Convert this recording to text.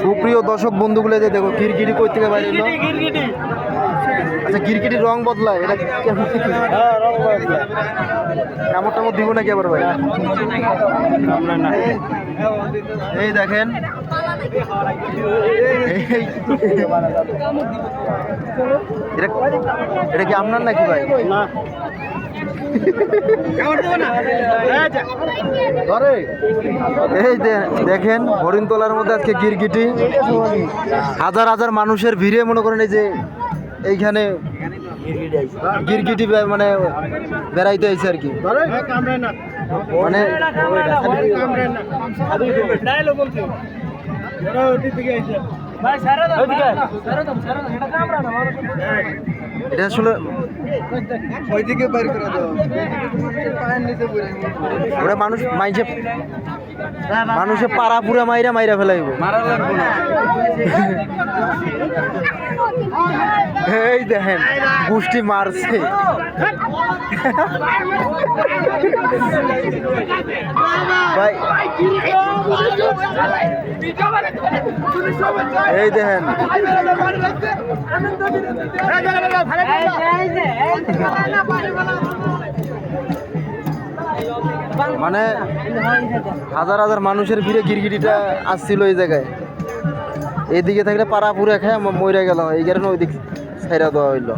সুপ্রিয় দর্শক বন্ধুগুলো যে দেখো গিরগিটি কই থেকে বাইরে এলো। আচ্ছা গিরগিটির রং বদলায় এটা কেমন কামড় টামড় দিব নাকি আবার ভাই? এই দেখেন এটা কি আপনার নাকি ভাই? না এই দেখেন হরিণতলার মধ্যে আজকে গিরগিটি, হাজার হাজার মানুষের ভিড়ে মনে করেন এই যে এইখানে গিরগিটি মানে বেড়াইতে আইছে আর কি। মানে এটা আসলে ওরা মানুষে পাড়া পুরা মাইরা ফেলাইব। এই দেখেন গোষ্ঠী মারছে। ভাই এই দেখেন মানে হাজার হাজার মানুষের ভিড়ে গিরগিটিটা আসছিল এই জায়গায়। এইদিকে থাকলে পাড়া পুরে খায় মরে গেল, এই কারণে ওই দিক ছাইরা দেওয়া হইলো।